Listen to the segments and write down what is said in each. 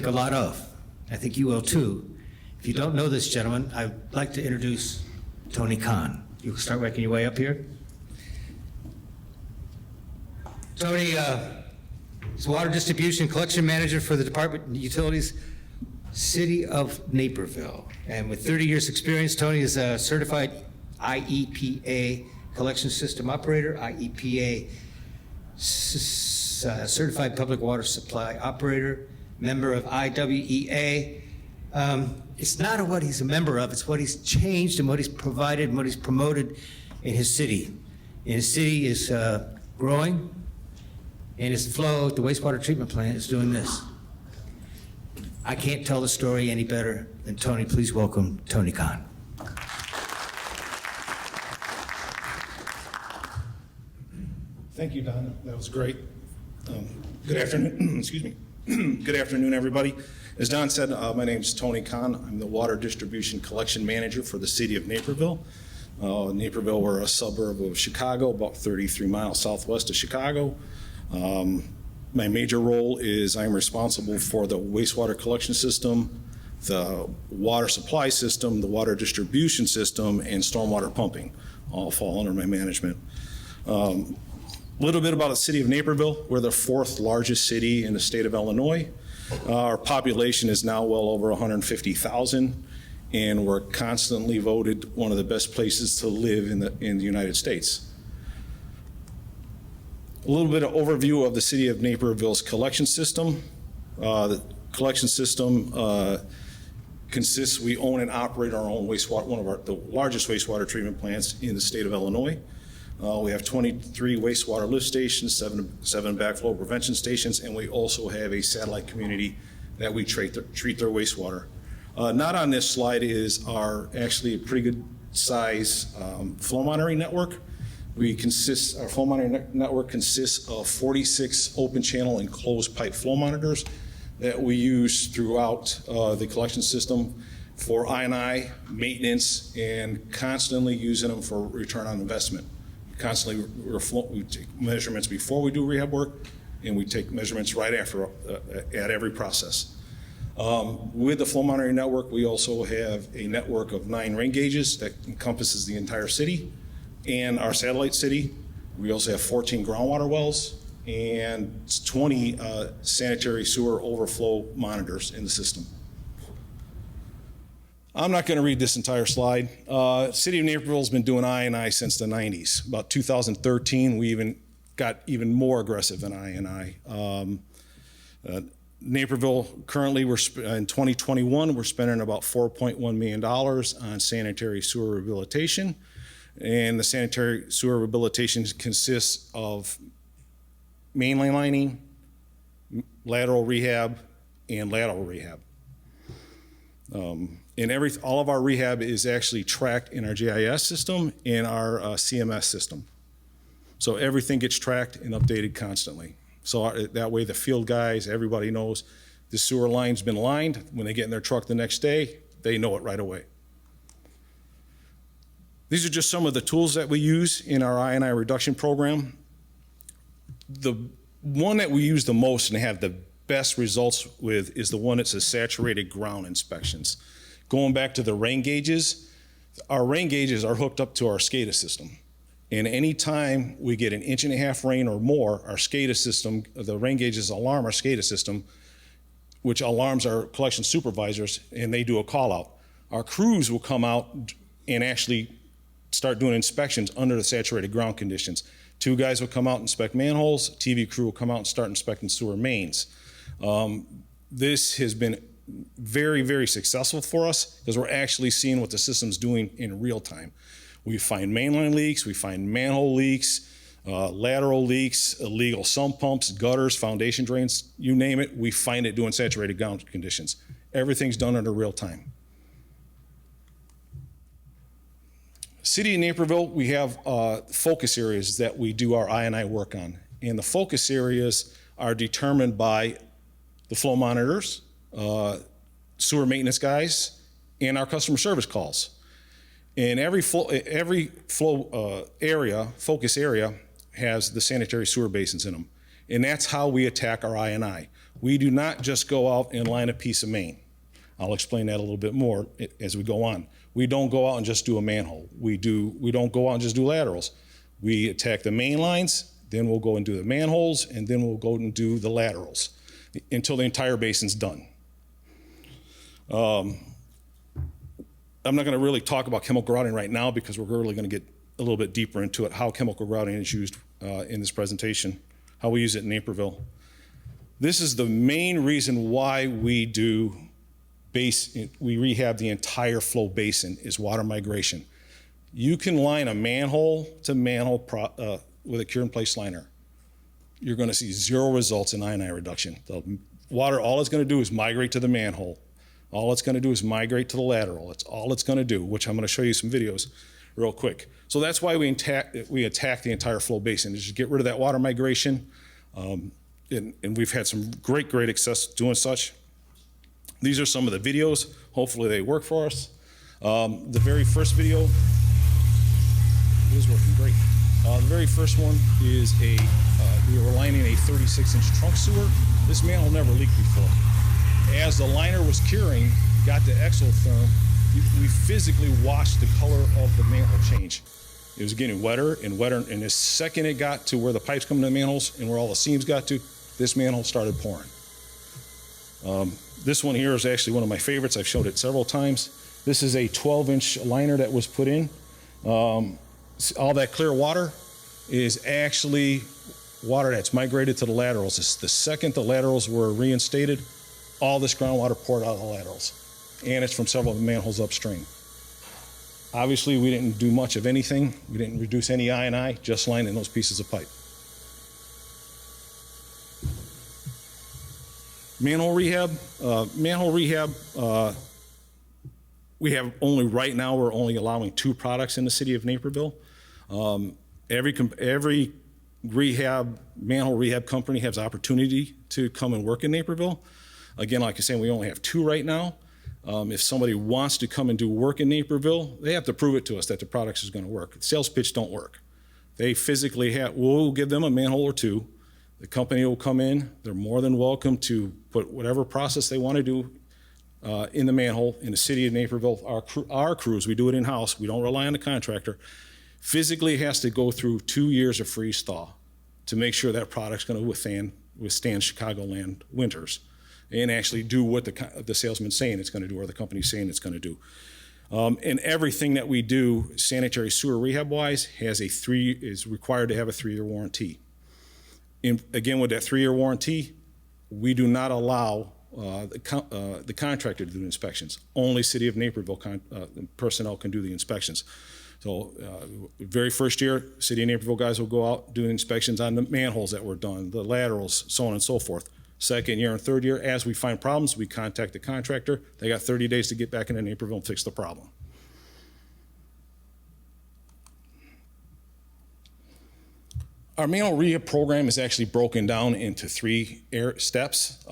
think a lot of. I think you will too. If you don't know this gentleman, I'd like to introduce Tony Conn. You can start working your way up here. Tony is Water Distribution and Collection Manager for the Department of Utilities, City of Naperville. And with 30 years experience, Tony is a certified IEPA collection system operator, IEPA certified public water supply operator, member of IWEA. It's not what he's a member of, it's what he's changed and what he's provided and what he's promoted in his city. And his city is growing, and his flow at the wastewater treatment plant is doing this. I can't tell the story any better than Tony. Please welcome Tony Conn. Thank you, Don. That was great. Good afternoon. Excuse me. Good afternoon, everybody. As Don said, my name is Tony Conn. I'm the Water Distribution Collection Manager for the City of Naperville. Naperville, we're a suburb of Chicago, about 33 miles southwest of Chicago. My major role is I'm responsible for the wastewater collection system, the water supply system, the water distribution system, and stormwater pumping. All fall under my management. A little bit about the City of Naperville. We're the 4th largest city in the state of Illinois. Our population is now well over 150,000, and we're constantly voted one of the best places to live in the United States. A little bit of overview of the City of Naperville's collection system. The collection system consists, we own and operate our own wastewater, one of the largest wastewater treatment plants in the state of Illinois. We have 23 wastewater lift stations, seven backflow prevention stations, and we also have a satellite community that we treat their wastewater. Not on this slide is our actually a pretty good size flow monitoring network. Our flow monitoring network consists of 46 open channel and closed pipe flow monitors that we use throughout the collection system for I&I, maintenance, and constantly using them for return on investment. Constantly, we take measurements before we do rehab work, and we take measurements right after at every process. With the flow monitoring network, we also have a network of 9 rain gauges that encompasses the entire city and our satellite city. We also have 14 groundwater wells and 20 sanitary sewer overflow monitors in the system. I'm not going to read this entire slide. City of Naperville has been doing I&I since the 90s. About 2013, we even got even more aggressive in I&I. Naperville, currently, in 2021, we're spending about $4.1 million on sanitary sewer rehabilitation. And the sanitary sewer rehabilitation consists of mainline lining, lateral rehab, and lateral rehab. And all of our rehab is actually tracked in our GIS system and our CMS system. So everything gets tracked and updated constantly. So that way the field guys, everybody knows the sewer line's been lined. When they get in their truck the next day, they know it right away. These are just some of the tools that we use in our I&I reduction program. The one that we use the most and have the best results with is the one that says saturated ground inspections. Going back to the rain gauges, our rain gauges are hooked up to our SCADA system. And anytime we get 1.5 inches rain or more, our SCADA system, the rain gauges alarm our SCADA system, which alarms our collection supervisors, and they do a call out. Our crews will come out and actually start doing inspections under the saturated ground conditions. 2 guys will come out and inspect manholes, TV crew will come out and start inspecting sewer mains. This has been very, very successful for us because we're actually seeing what the system's doing in real time. We find mainline leaks, we find manhole leaks, lateral leaks, illegal sump pumps, gutters, foundation drains, you name it, we find it doing saturated ground conditions. Everything's done under real time. City of Naperville, we have focus areas that we do our I&I work on. And the focus areas are determined by the flow monitors, sewer maintenance guys, and our customer service calls. And every focus area has the sanitary sewer basins in them. And that's how we attack our I&I. We do not just go out and line a piece of main. I'll explain that a little bit more as we go on. We don't go out and just do a manhole. We don't go out and just do laterals. We attack the main lines, then we'll go and do the manholes, and then we'll go and do the laterals until the entire basin's done. I'm not going to really talk about chemical grouting right now because we're really going to get a little bit deeper into it, how chemical grouting is used in this presentation, how we use it in Naperville. This is the main reason why we rehab the entire flow basin is water migration. You can line a manhole to manhole with a cure-in-place liner. You're going to see zero results in I&I reduction. The water, all it's going to do is migrate to the manhole. All it's going to do is migrate to the lateral. That's all it's going to do, which I'm going to show you some videos real quick. So that's why we attack the entire flow basin, is just get rid of that water migration. And we've had some great success doing such. These are some of the videos. Hopefully they work for us. The very first video is working great. The very first one is we were lining a 36-inch trunk sewer. This manhole never leaked before. As the liner was curing, got to exotherm, we physically watched the color of the manhole change. It was getting wetter and wetter, and the second it got to where the pipes come to the manholes and where all the seams got to, this manhole started pouring. This one here is actually one of my favorites. I've showed it several times. This is a 12-inch liner that was put in. All that clear water is actually water that's migrated to the laterals. The second the laterals were reinstated, all this groundwater poured out of the laterals. And it's from several manholes upstream. Obviously, we didn't do much of anything. We didn't reduce any I&I, just lining those pieces of pipe. Manhole rehab. We have only, right now, we're only allowing 2 products in the city of Naperville. Every manhole rehab company has opportunity to come and work in Naperville. Again, like I said, we only have 2 right now. If somebody wants to come and do work in Naperville, they have to prove it to us that the products is going to work. Sales pitch don't work. They physically we'll give them a manhole or 2. The company will come in. They're more than welcome to put whatever process they want to do in the manhole. In the city of Naperville, our crews, we do it in-house. We don't rely on the contractor. Physically has to go through 2 years of freeze thaw to make sure that product's going to withstand Chicagoland winters and actually do what the salesman's saying it's going to do or the company's saying it's going to do. And everything that we do, sanitary sewer rehab-wise, is required to have a 3-year warranty. Again, with that 3-year warranty, we do not allow the contractor to do inspections. Only City of Naperville personnel can do the inspections. So very first year, City of Naperville guys will go out, do inspections on the manholes that were done, the laterals, so on and so forth. Second year and third year, as we find problems, we contact the contractor. They got 30 days to get back into Naperville and fix the problem. Our manhole rehab program is actually broken down into 3 steps.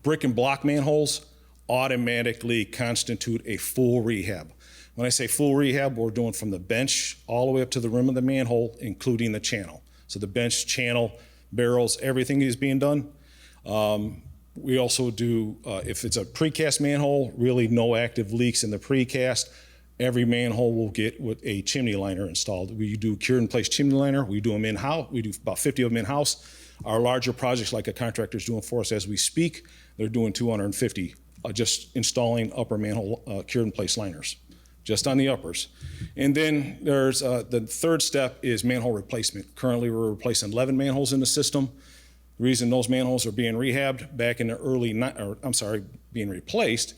Brick and block manholes automatically constitute a full rehab. When I say full rehab, we're doing from the bench all the way up to the rim of the manhole, including the channel. So the bench, channel, barrels, everything is being done. We also do, if it's a precast manhole, really no active leaks in the precast, every manhole will get with a chimney liner installed. We do cure-in-place chimney liner. We do them in-house. We do about 50 of them in-house. Our larger projects, like a contractor's doing for us as we speak, they're doing 250, just installing upper manhole cure-in-place liners, just on the uppers. And then there's the third step is manhole replacement. Currently, we're replacing 11 manholes in the system. The reason those manholes are being rehabbed back in the being replaced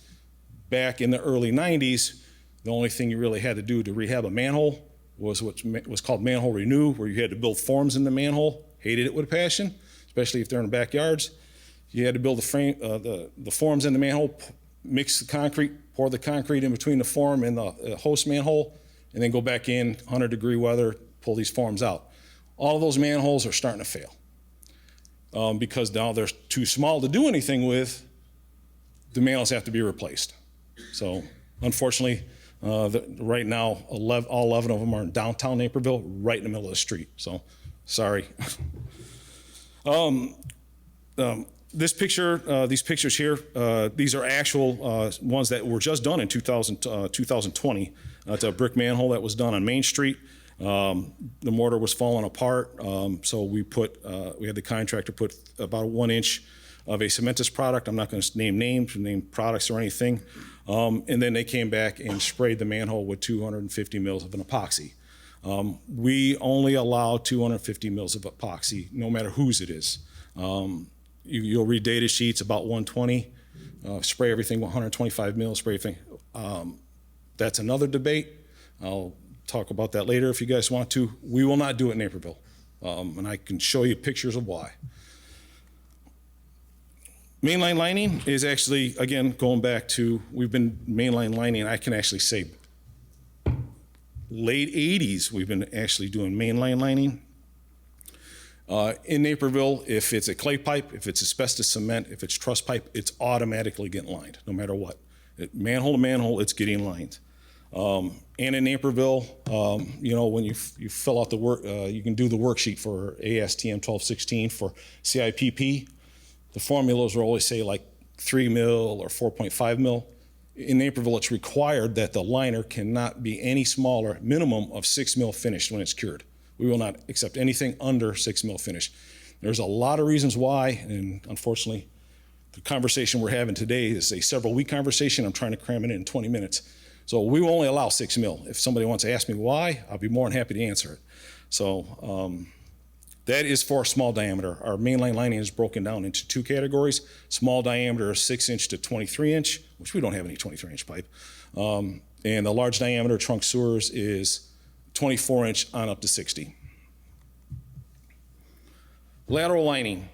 back in the early 90s, the only thing you really had to do to rehab a manhole was what was called manhole renew, where you had to build forms in the manhole. Hated it with a passion, especially if they're in the backyards. You had to build the forms in the manhole, mix the concrete, pour the concrete in between the form and the host manhole, and then go back in, 100-degree weather, pull these forms out. All of those manholes are starting to fail because now they're too small to do anything with. The manholes have to be replaced. So unfortunately, right now, all 11 of them are in downtown Naperville, right in the middle of the street. So sorry. This picture, these pictures here, these are actual ones that were just done in 2020. It's a brick manhole that was done on Main Street. The mortar was falling apart, so we had the contractor put about 1 inch of a cementous product. I'm not going to name names, name products or anything. And then they came back and sprayed the manhole with 250 mils of an epoxy. We only allow 250 mils of epoxy, no matter whose it is. You'll read data sheets about 120, spray everything 125 mils, spray everything. That's another debate. I'll talk about that later if you guys want to. We will not do it in Naperville, and I can show you pictures of why. Mainline lining is actually, again, going back to, we've been mainline lining, I can actually say late 80s, we've been actually doing mainline lining. In Naperville, if it's a clay pipe, if it's asbestos cement, if it's truss pipe, it's automatically getting lined, no matter what. Manhole to manhole, it's getting lined. And in Naperville, you know, when you fill out the work, you can do the worksheet for ASTM 1216 for CIPP. The formulas will always say like 3 mil or 4.5 mil. In Naperville, it's required that the liner cannot be any smaller, minimum of 6 mil finished when it's cured. We will not accept anything under 6 mil finish. There's a lot of reasons why, and unfortunately, the conversation we're having today is a several-week conversation. I'm trying to cram it in 20 minutes. So we will only allow 6 mil. If somebody wants to ask me why, I'll be more than happy to answer it. So that is for small diameter. Our mainline lining is broken down into 2 categories. Small diameter is 6 inch to 23 inch, which we don't have any 23 inch pipe. And the large diameter trunk sewers is 24 inch on up to 60. Lateral lining.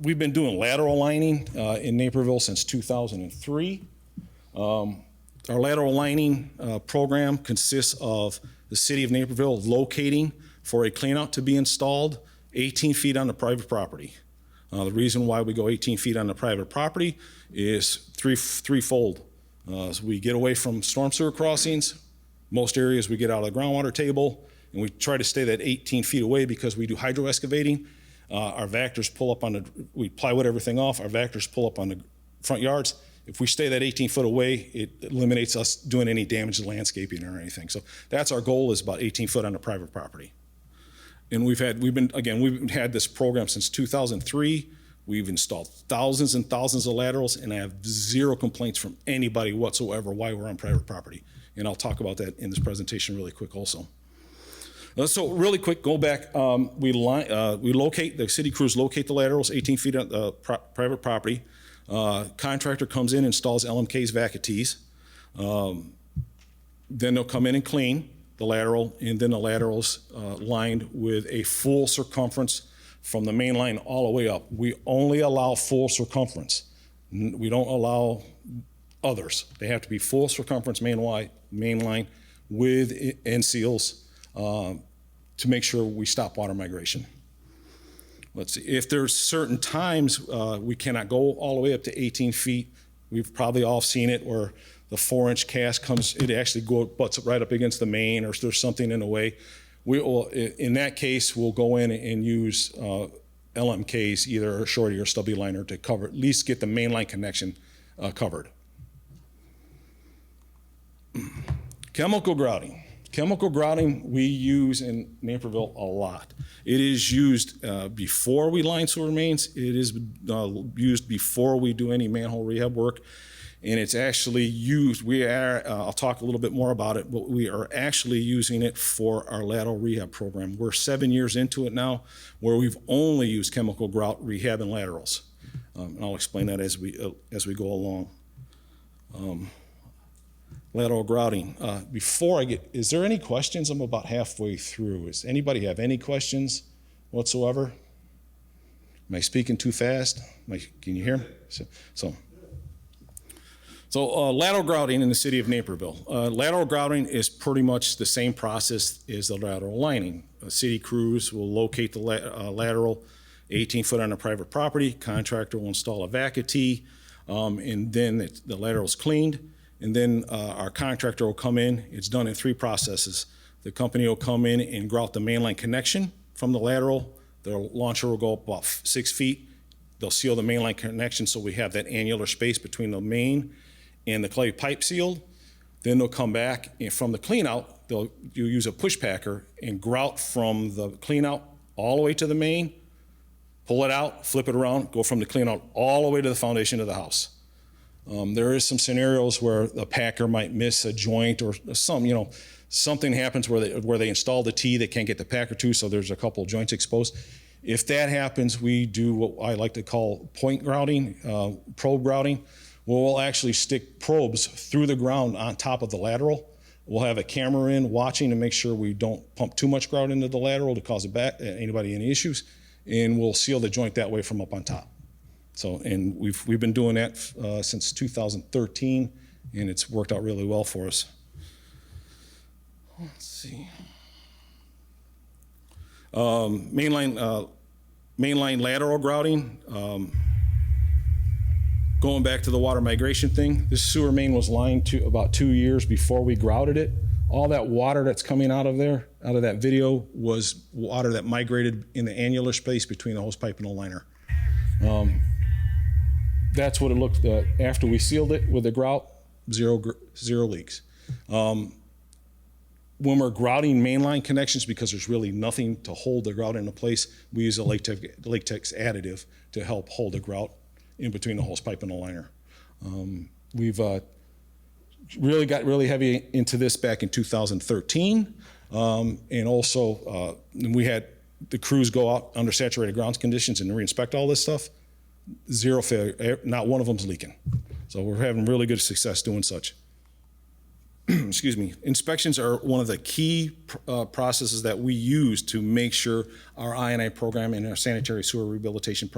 We've been doing lateral lining in Naperville since 2003. Our lateral lining program consists of the City of Naperville locating for a cleanout to be installed 18 feet on the private property. The reason why we go 18 feet on the private property is threefold. So we get away from storm sewer crossings. Most areas we get out of the groundwater table, and we try to stay that 18 feet away because we do hydro excavating. Our vectors pull up on we plywood everything off, our vectors pull up on the front yards. If we stay that 18 foot away, it eliminates us doing any damage to landscaping or anything. So that's our goal, is about 18 foot on the private property. And we've had this program since 2003. We've installed thousands and thousands of laterals, and I have 0 complaints from anybody whatsoever why we're on private property. And I'll talk about that in this presentation really quick also. So really quick, go back, we locate, the city crews locate the laterals 18 feet on the private property. Contractor comes in, installs LMK's vacatees. Then they'll come in and clean the lateral, and then the lateral's lined with a full circumference from the main line all the way up. We only allow full circumference. We don't allow others. They have to be full circumference main line with end seals to make sure we stop water migration. Let's see, if there's certain times we cannot go all the way up to 18 feet, we've probably all seen it where the 4-inch cast comes, it actually butts right up against the main, or if there's something in the way. We will, in that case, we'll go in and use LMKs, either a shorty or stubby liner, to cover, at least get the main line connection covered. Chemical grouting. Chemical grouting we use in Naperville a lot. It is used before we line sewer mains. It is used before we do any manhole rehab work. And it's actually used, I'll talk a little bit more about it, but we are actually using it for our lateral rehab program. We're 7 years into it now, where we've only used chemical grout rehab and laterals. And I'll explain that as we go along. Lateral grouting. Before I get, is there any questions? I'm about halfway through. Does anybody have any questions whatsoever? Am I speaking too fast? Can you hear me? So lateral grouting in the City of Naperville. Lateral grouting is pretty much the same process as the lateral lining. City crews will locate the lateral 18 foot on a private property. Contractor will install a vacatee, and then the lateral is cleaned. And then our contractor will come in. It's done in 3 processes. The company will come in and grout the mainline connection from the lateral. The launcher will go up about 6 feet. they'll seal the mainline connection so we have that annular space between the main and the clay pipe sealed. Then they'll come back, and from the clean out, you'll use a push packer and grout from the clean out all the way to the main, pull it out, flip it around, go from the clean out all the way to the foundation of the house. There is some scenarios where the packer might miss a joint or something happens where they install the T they can't get the packer to, so there's a couple of joints exposed. If that happens, we do what I like to call point grouting, probe grouting. We'll actually stick probes through the ground on top of the lateral. We'll have a camera in watching to make sure we don't pump too much grout into the lateral to cause anybody any issues, and we'll seal the joint that way from up on top. So, and we've been doing that since 2013, and it's worked out really well for us. Let's see. Mainline lateral grouting. Going back to the water migration thing, this sewer main was lined to about 2 years before we grouted it. All that water that's coming out of there, out of that video, was water that migrated in the annular space between the hose pipe and the liner. That's what it looked after we sealed it with the grout, zero leaks. When we're grouting mainline connections, because there's really nothing to hold the grout into place, we use a latex additive to help hold the grout in between the hose pipe and the liner. We've really got really heavy into this back in 2013. And also we had the crews go out under saturated ground conditions and re-inspect all this stuff. Zero failure, not one of them's leaking. So we're having really good success doing such. Excuse me. Inspections are one of the key processes that we use to make sure our I&I program and our sanitary sewer rehabilitation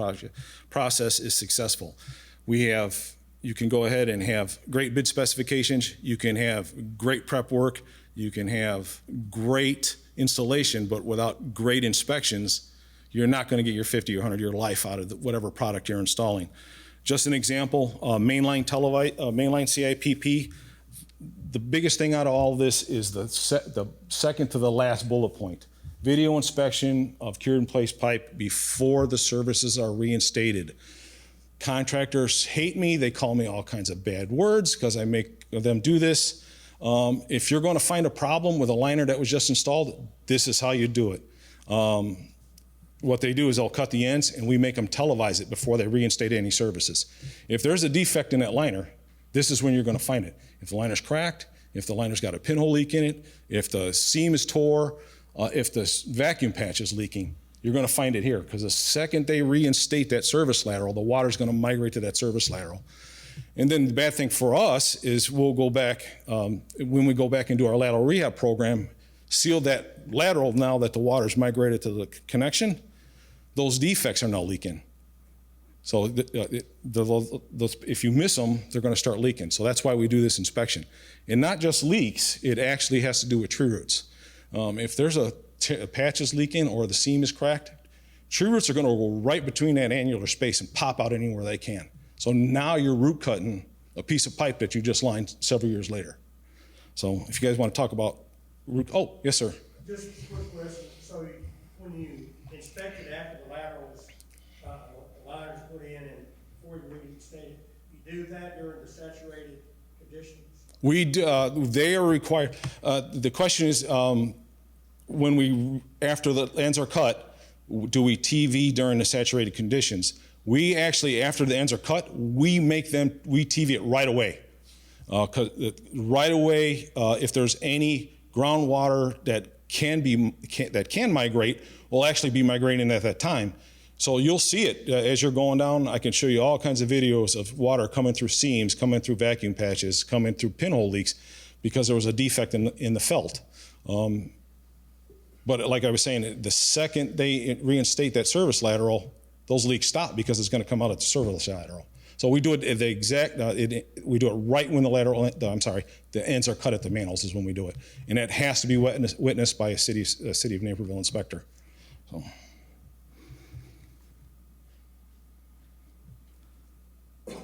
process is successful. You can go ahead and have great bid specifications, you can have great prep work, you can have great installation, but without great inspections, you're not going to get your 50 or 100-year life out of whatever product you're installing. Just an example, mainline CIPP. The biggest thing out of all of this is the second to the last bullet point. Video inspection of cured in place pipe before the services are reinstated. Contractors hate me. They call me all kinds of bad words because I make them do this. If you're going to find a problem with a liner that was just installed, this is how you do it. What they do is they'll cut the ends and we make them televise it before they reinstate any services. If there's a defect in that liner, this is when you're going to find it. If the liner's cracked, if the liner's got a pinhole leak in it, if the seam is tore, if the vacuum patch is leaking, you're going to find it here, because the second they reinstate that service lateral, the water's going to migrate to that service lateral. And then the bad thing for us is we'll go back, when we go back and do our lateral rehab program, seal that lateral now that the water's migrated to the connection, those defects are now leaking. So if you miss them, they're going to start leaking. So that's why we do this inspection. And not just leaks, it actually has to do with tree roots. If there's a patch is leaking or the seam is cracked, tree roots are going to go right between that annular space and pop out anywhere they can. So now you're root cutting a piece of pipe that you just lined several years later. So if you guys want to talk about root, oh, yes, sir. Just a quick question. So when you inspect it after the laterals, the liners put in and before you reinstate it, you do that during the saturated conditions? We do, they are required. The question is, after the ends are cut, do we TV during the saturated conditions? We actually, after the ends are cut, we TV it right away. Right away, if there's any groundwater that can migrate, will actually be migrating at that time. So you'll see it as you're going down. I can show you all kinds of videos of water coming through seams, coming through vacuum patches, coming through pinhole leaks, because there was a defect in the felt. But like I was saying, the second they reinstate that service lateral, those leaks stop because it's going to come out at the service lateral. So we do it at the exact, we do it right when the ends are cut at the manholes is when we do it. And it has to be witnessed by a City of Naperville inspector. So.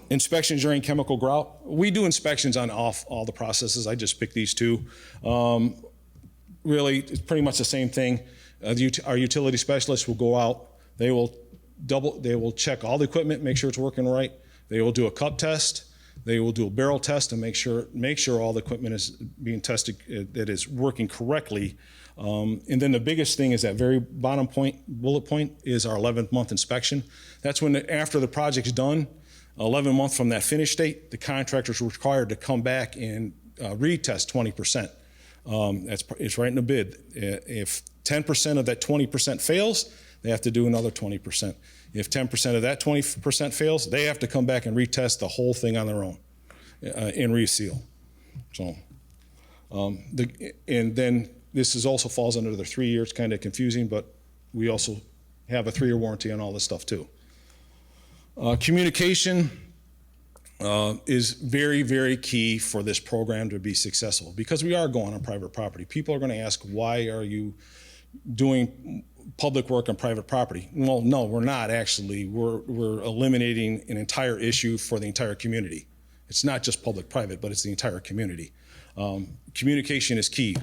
Inspections during chemical grout. We do inspections on all the processes. I just picked these two. Really, it's pretty much the same thing. Our utility specialists will go out. They will check all the equipment, make sure it's working right. They will do a cup test. They will do a barrel test to make sure all the equipment is being tested, that is working correctly. And then the biggest thing is that very bottom bullet point is our 11th month inspection. That's when, after the project's done, 11 months from that finish date, the contractor's required to come back and retest 20%. It's right in the bid. If 10% of that 20% fails, they have to do another 20%. If 10% of that 20% fails, they have to come back and retest the whole thing on their own and reseal. So, and then this also falls under the 3 years, kind of confusing, but we also have a 3-year warranty on all this stuff too. Communication is very, very key for this program to be successful, because we are going on private property. People are going to ask, why are you doing public work on private property? Well, no, we're not actually. We're eliminating an entire issue for the entire community. It's not just public-private, but it's the entire community. Communication is key.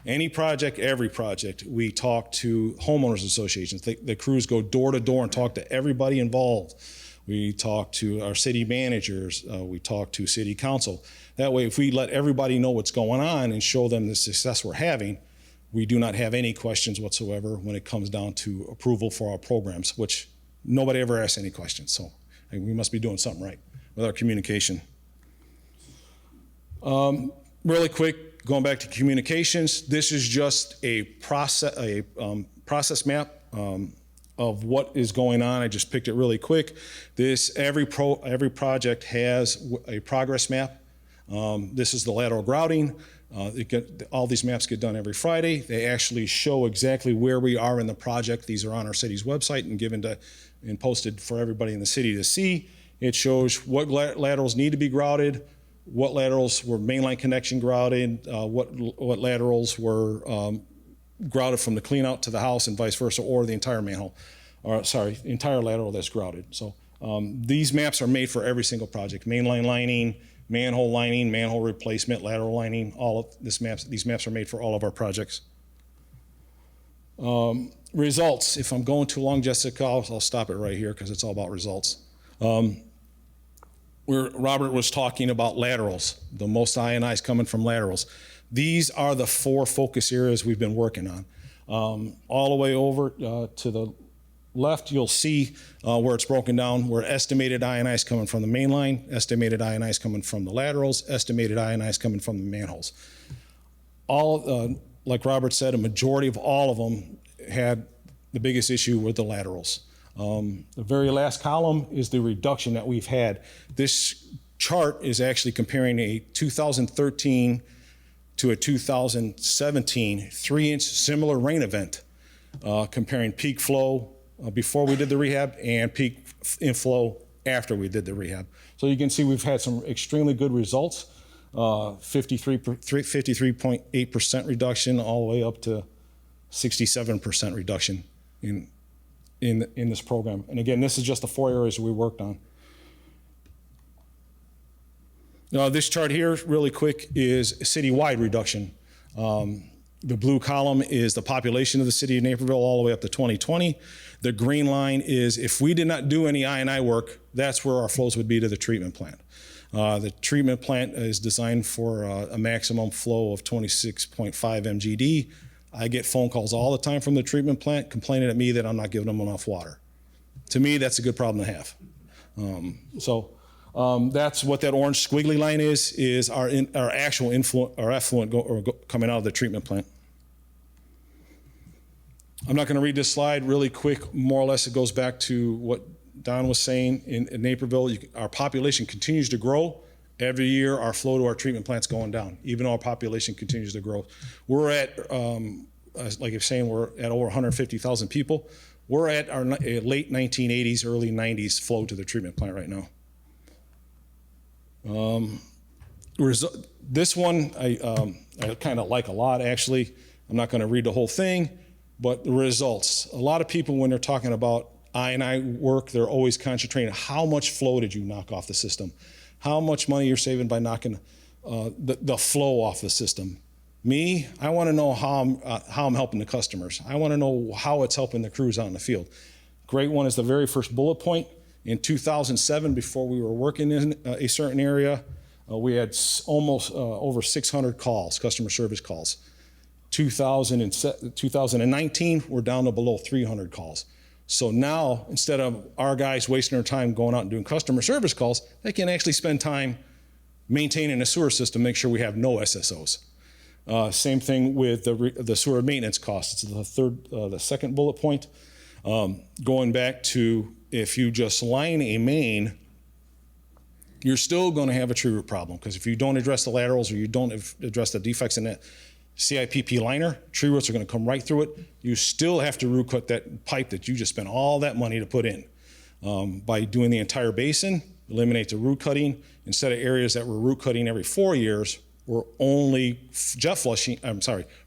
Any project, every project, we talk to homeowners associations. The crews go door to door and talk to everybody involved. We talk to our city managers. We talk to city council. That way, if we let everybody know what's going on and show them the success we're having, we do not have any questions whatsoever when it comes down to approval for our programs, which nobody ever asks any questions. So we must be doing something right with our communication. Really quick, going back to communications, this is just a process map of what is going on. I just picked it really quick. Every project has a progress map. This is the lateral grouting. All these maps get done every Friday. They actually show exactly where we are in the project. These are on our city's website and given to and posted for everybody in the city to see. It shows what laterals need to be grouted, what laterals were mainline connection grouted, what laterals were grouted from the clean out to the house and vice versa, or the entire manhole, or sorry, the entire lateral that's grouted. So these maps are made for every single project: mainline lining, manhole lining, manhole replacement, lateral lining. All of these maps are made for all of our projects. Results. If I'm going too long, Jessica, I'll stop it right here because it's all about results. Robert was talking about laterals, the most I&Is coming from laterals. These are the 4 focus areas we've been working on. All the way over to the left, you'll see where it's broken down, where estimated I&Is coming from the main line, estimated I&Is coming from the laterals, estimated I&Is coming from the manholes. All, like Robert said, a majority of all of them had the biggest issue with the laterals. The very last column is the reduction that we've had. This chart is actually comparing a 2013 to a 2017 3-inch similar rain event, comparing peak flow before we did the rehab and peak inflow after we did the rehab. So you can see we've had some extremely good results, 53.8% reduction all the way up to 67% reduction in this program. And again, this is just the 4 areas we worked on. Now, this chart here, really quick, is citywide reduction. The blue column is the population of the city of Naperville all the way up to 2020. The green line is if we did not do any I&I work, that's where our flows would be to the treatment plant. The treatment plant is designed for a maximum flow of 26.5 MGD. I get phone calls all the time from the treatment plant complaining at me that I'm not giving them enough water. To me, that's a good problem to have. That's what that orange squiggly line is our actual effluent coming out of the treatment plant. I'm not going to read this slide really quick. More or less, it goes back to what Don was saying in Naperville. Our population continues to grow. Every year, our flow to our treatment plant's going down, even though our population continues to grow. We're at, like you're saying, we're at over 150,000 people. We're at our late 1980s, early 90s flow to the treatment plant right now. This one I kind of like a lot, actually. I'm not going to read the whole thing, but the results. A lot of people, when they're talking about I&I work, they're always concentrating on how much flow did you knock off the system, how much money you're saving by knocking the flow off the system. Me, I want to know how I'm helping the customers. I want to know how it's helping the crews out in the field. Great one is the very first bullet point. In 2007, before we were working in a certain area, we had almost over 600 calls, customer service calls. 2019, we're down to below 300 calls. So now, instead of our guys wasting their time going out and doing customer service calls, they can actually spend time maintaining a sewer system, make sure we have no SSOs. Same thing with the sewer maintenance costs. It's the second bullet point. Going back to, if you just line a main, you're still going to have a tree root problem, because if you don't address the laterals or you don't address the defects in that CIPP liner, tree roots are going to come right through it. You still have to root cut that pipe that you just spent all that money to put in. By doing the entire basin, eliminate the root cutting. Instead of areas that were root cutting every 4 years, we're only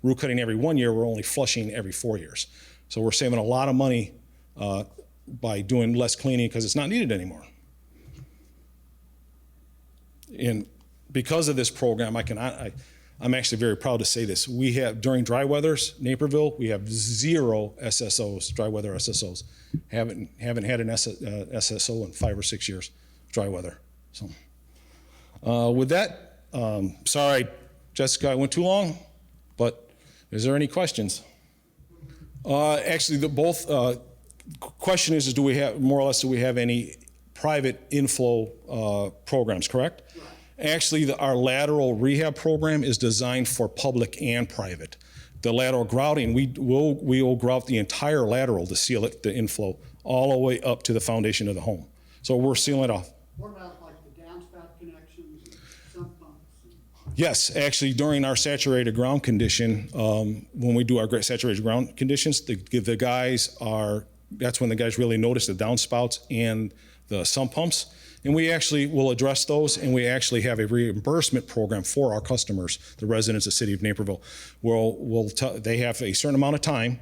root cutting every 1 year, we're only flushing every 4 years. So we're saving a lot of money by doing less cleaning because it's not needed anymore. And because of this program, I'm actually very proud to say this. We have, during dry weathers, Naperville, we have 0 SSOs, dry weather SSOs. Haven't had an SSO in 5 or 6 years, dry weather. So with that, sorry, Jessica, I went too long, but is there any questions? Actually, question is do we have, more or less, do we have any private inflow programs, correct? Right. Actually, our lateral rehab program is designed for public and private. The lateral grouting, we will grout the entire lateral to seal it, the inflow, all the way up to the foundation of the home. So we're sealing it off. What about like the downspout connections and sump pumps? Yes, actually, during our saturated ground condition, when we do our saturated ground conditions, the guys are, that's when the guys really notice the downspouts and the sump pumps. And we actually will address those, and we actually have a reimbursement program for our customers, the residents of the City of Naperville. They have a certain amount of time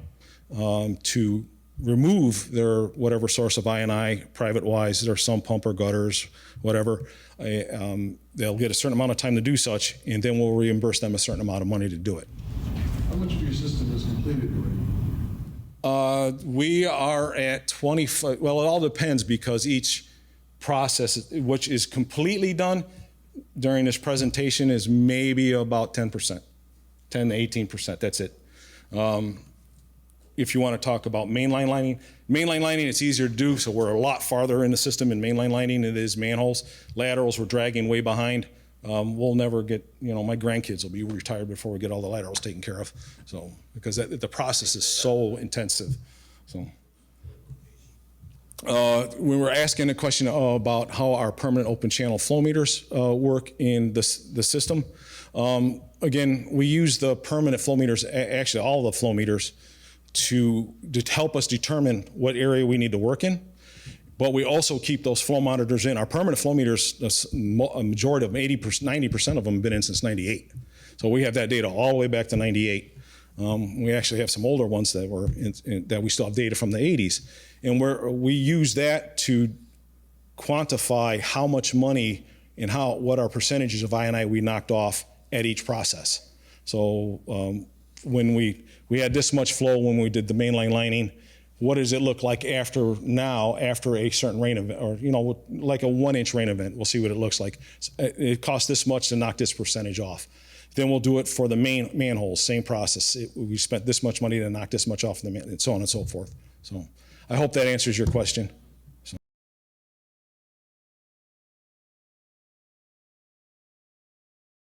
to remove their whatever source of I&I, private-wise, their sump pump or gutters, whatever. They'll get a certain amount of time to do such, and then we'll reimburse them a certain amount of money to do it. How much of your system is completed already? We are at 25, well, it all depends, because each process, which is completely done during this presentation, is maybe about 10%, 10 to 18%, that's it. If you want to talk about mainline lining, it's easier to do, so we're a lot farther in the system in mainline lining than it is manholes. Laterals, we're dragging way behind. We'll never get, my grandkids will be retired before we get all the laterals taken care of. So, because the process is so intensive. So, we were asking a question about how our permanent open channel flow meters work in the system. Again, we use the permanent flow meters, actually all the flow meters, to help us determine what area we need to work in. But we also keep those flow monitors in. Our permanent flow meters, a majority of them, 90% of them have been in since 98. So we have that data all the way back to 98. We actually have some older ones that were that we still have data from the 80s. And we use that to quantify how much money and what our percentages of I&I we knocked off at each process. So when we had this much flow when we did the mainline lining, what does it look like after a certain rain event, or like a 1-inch rain event? We'll see what it looks like. It costs this much to knock this percentage off. Then we'll do it for the manholes, same process. We spent this much money to knock this much off the man, and so on and so forth. So I hope that answers your question.